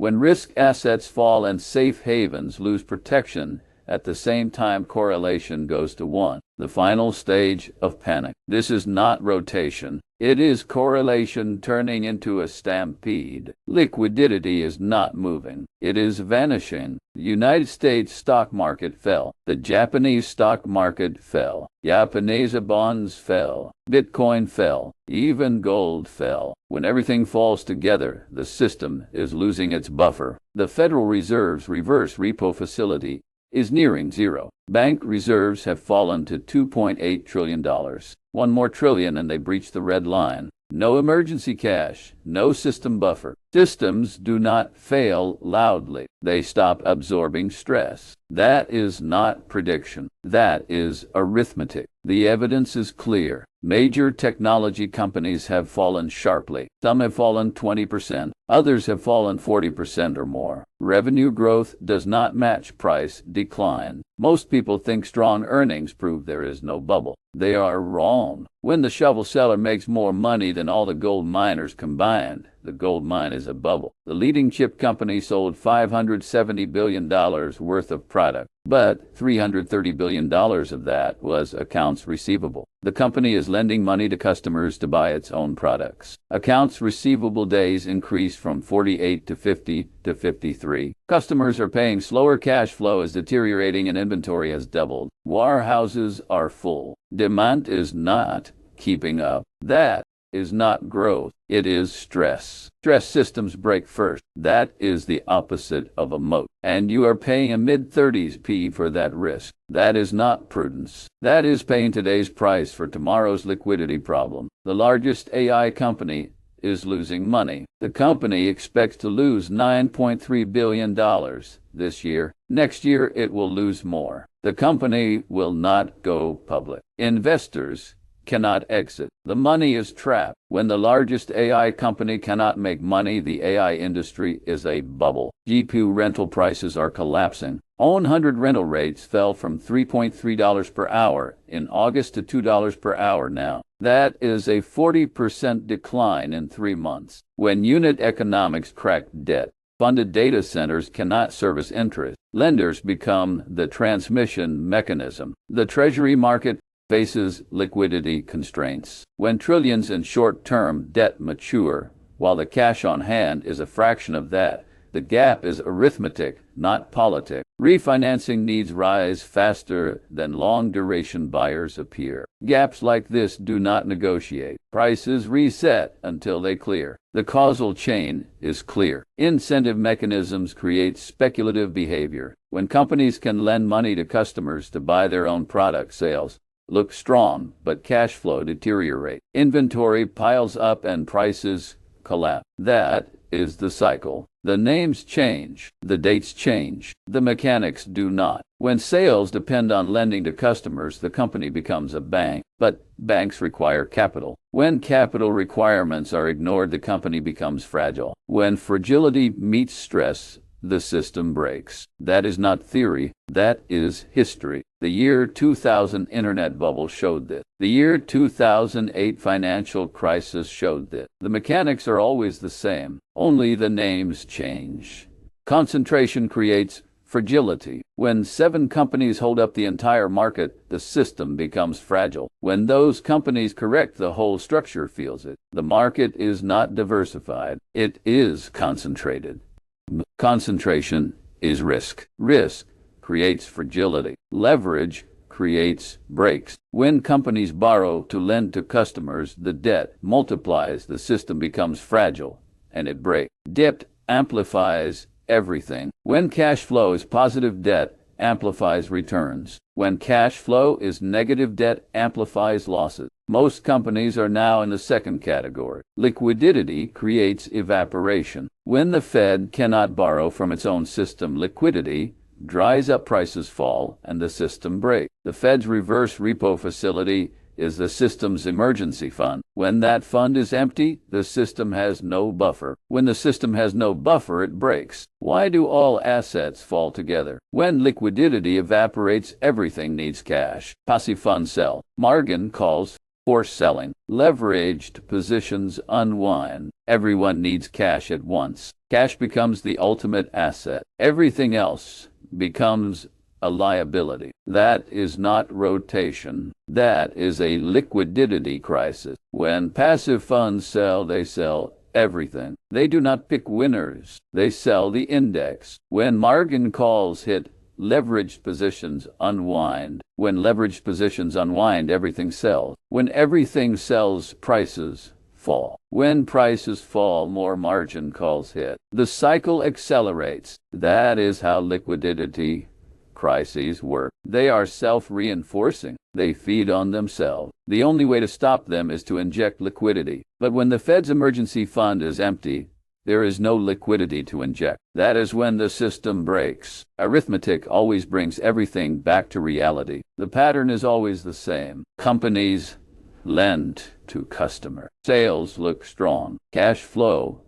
When risk assets fall and safe havens lose protection, at the same time correlation goes to 1, the final stage of panic. This is not rotation. It is correlation turning into a stampede. Liquidity is not moving. It is vanishing. The United States stock market fell. The Japanese stock market fell. Japanese bonds fell. Bitcoin fell. Even gold fell. When everything falls together, the system is losing its buffer. The Federal Reserve's reverse repo facility is nearing zero. Bank reserves have fallen to $2.8 trillion. One more trillion and they breach the red line. No emergency cash, no system buffer. Systems do not fail loudly. They stop absorbing stress. That is not prediction. That is arithmetic. The evidence is clear. Major technology companies have fallen sharply. Some have fallen 20%. Others have fallen 40% or more. Revenue growth does not match price decline. Most people think strong earnings prove there is no bubble. They are wrong. When the shovel seller makes more money than all the gold miners combined, the gold mine is a bubble. The leading chip company sold $570 billion worth of product, but $330 billion of that was accounts receivable. The company is lending money to customers to buy its own products. Accounts receivable days increased from 48 to 50 to 53. Customers are paying. Slower cash flow is deteriorating and inventory has doubled. Warehouses are full. Demand is not keeping up. That is not growth. It is stress. Stress systems break first. That is the opposite of a moat. And you are paying a mid-30s P for that risk. That is not prudence. That is paying today's price for tomorrow's liquidity problem. The largest AI company is losing money. The company expects to lose $9.3 billion this year. Next year, it will lose more. The company will not go public. Investors cannot exit. The money is trapped. When the largest AI company cannot make money, the AI industry is a bubble. GPU rental prices are collapsing. On 100 rental rates fell from $3.3 per hour in August to $2 per hour now. That is a 40% decline in 3 months. When unit economics crack debt, funded data centers cannot service interest. Lenders become the transmission mechanism. The Treasury market faces liquidity constraints. When trillions in short-term debt mature, while the cash on hand is a fraction of that, the gap is arithmetic, not politic. Refinancing needs rise faster than long-duration buyers appear. Gaps like this do not negotiate. Prices reset until they clear. The causal chain is clear. Incentive mechanisms create speculative behavior. When companies can lend money to customers to buy their own product, sales look strong, but cash flow deteriorate. Inventory piles up and prices collapse. That is the cycle. The names change. The dates change. The mechanics do not. When sales depend on lending to customers, the company becomes a bank. But banks require capital. When capital requirements are ignored, the company becomes fragile. When fragility meets stress, the system breaks. That is not theory. That is history. The year 2000 internet bubble showed this. The year 2008 financial crisis showed this. The mechanics are always the same. Only the names change. Concentration creates fragility. When 7 companies hold up the entire market, the system becomes fragile. When those companies correct, the whole structure feels it. The market is not diversified. It is concentrated. Concentration is risk. Risk creates fragility. Leverage creates breaks. When companies borrow to lend to customers, the debt multiplies, the system becomes fragile, and it breaks. Debt amplifies everything. When cash flow is positive, debt amplifies returns. When cash flow is negative, debt amplifies losses. Most companies are now in the second category. Liquidity creates evaporation. When the Fed cannot borrow from its own system, liquidity dries up, prices fall, and the system breaks. The Fed's reverse repo facility is the system's emergency fund. When that fund is empty, the system has no buffer. When the system has no buffer, it breaks. Why do all assets fall together? When liquidity evaporates, everything needs cash. Passive funds sell. Margin calls Forced selling. Leveraged positions unwind. Everyone needs cash at once. Cash becomes the ultimate asset. Everything else becomes a liability. That is not rotation. That is a liquidity crisis. When passive funds sell, they sell everything. They do not pick winners. They sell the index. When margin calls hit, leveraged positions unwind. When leveraged positions unwind, everything sells. When everything sells, prices fall. When prices fall, more margin calls hit. The cycle accelerates. That is how liquidity crises work. They are self-reinforcing. They feed on themselves. The only way to stop them is to inject liquidity. But when the Fed's emergency fund is empty, there is no liquidity to inject. That is when the system breaks. Arithmetic always brings everything back to reality. The pattern is always the same. Companies lend to customer. Sales look strong. Cash flow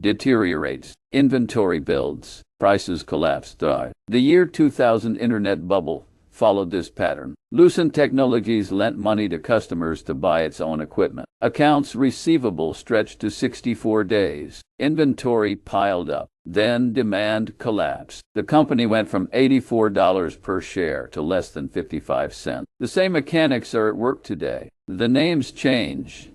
deteriorates. Inventory builds. Prices collapse. The year 2000 internet bubble followed this pattern. Lucent Technologies lent money to customers to buy its own equipment. Accounts receivable stretched to 64 days. Inventory piled up. Then demand collapsed. The company went from $84 per share to less than 55 cents. The same mechanics are at work today. The names change.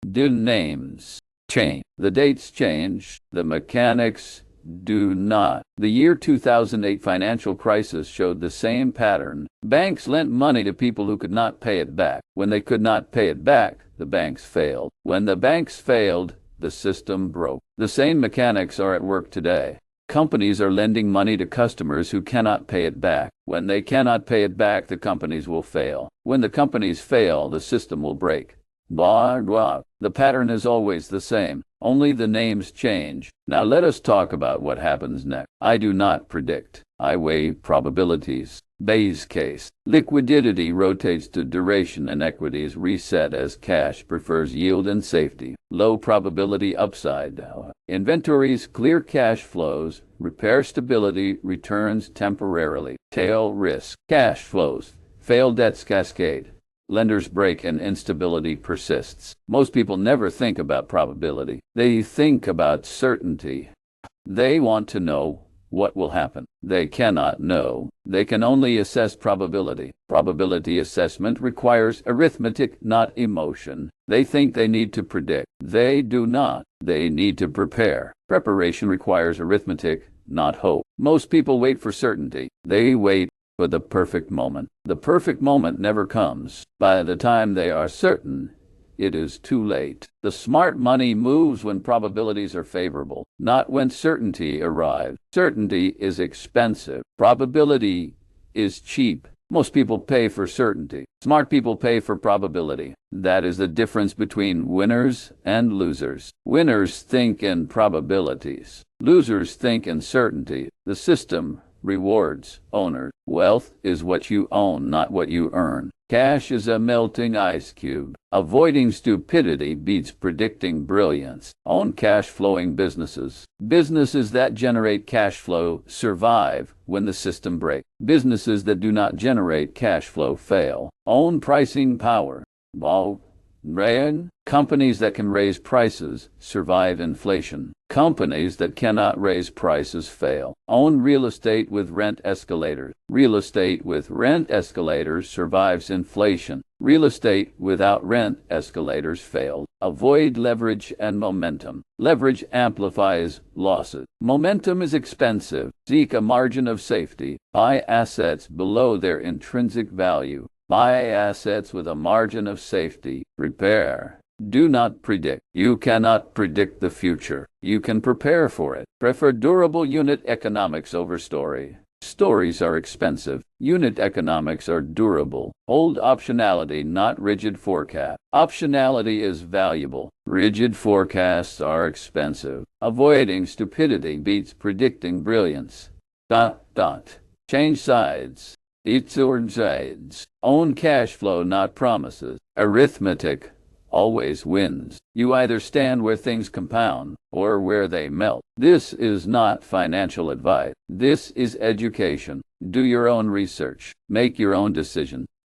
The names change. The dates change. The mechanics do not. The year 2008 financial crisis showed the same pattern. Banks lent money to people who could not pay it back. When they could not pay it back, the banks failed. When the banks failed, the system broke. The same mechanics are at work today. Companies are lending money to customers who cannot pay it back. When they cannot pay it back, the companies will fail. When the companies fail, the system will break. Blah, blah. The pattern is always the same. Only the names change. Now let us talk about what happens next. I do not predict. I weigh probabilities. Bayes case. Liquidity rotates to duration and equities reset as cash prefers yield and safety. Low probability upside. Inventories clear cash flows. Repair stability returns temporarily. Tail risk. Cash flows. Failed debts cascade. Lenders break and instability persists. Most people never think about probability. They think about certainty. They want to know what will happen. They cannot know. They can only assess probability. Probability assessment requires arithmetic, not emotion. They think they need to predict. They do not. They need to prepare. Preparation requires arithmetic, not hope. Most people wait for certainty. They wait for the perfect moment. The perfect moment never comes. By the time they are certain, it is too late. The smart money moves when probabilities are favorable, not when certainty arrives. Certainty is expensive. Probability is cheap. Most people pay for certainty. Smart people pay for probability. That is the difference between winners and losers. Winners think in probabilities. Losers think in certainty. The system rewards owners. Wealth is what you own, not what you earn. Cash is a melting ice cube. Avoiding stupidity beats predicting brilliance. Own cash-flowing businesses. Businesses that generate cash flow survive when the system breaks. Businesses that do not generate cash flow fail. Own pricing power. Companies that can raise prices survive inflation. Companies that cannot raise prices fail. Own real estate with rent escalators. Real estate with rent escalators survives inflation. Real estate without rent escalators fails. Avoid leverage and momentum. Leverage amplifies losses. Momentum is expensive. Seek a margin of safety. Buy assets below their intrinsic value. Buy assets with a margin of safety. Prepare. Do not predict. You cannot predict the future. You can prepare for it. Prefer durable unit economics over story. Stories are expensive. Unit economics are durable. Hold optionality, not rigid forecast. Optionality is valuable. Rigid forecasts are expensive. Avoiding stupidity beats predicting brilliance. Change sides. Sides. Own cash flow, not promises. Arithmetic always wins. You either stand where things compound or where they melt. This is not financial advice. This is education. Do your own research. Make your own decision.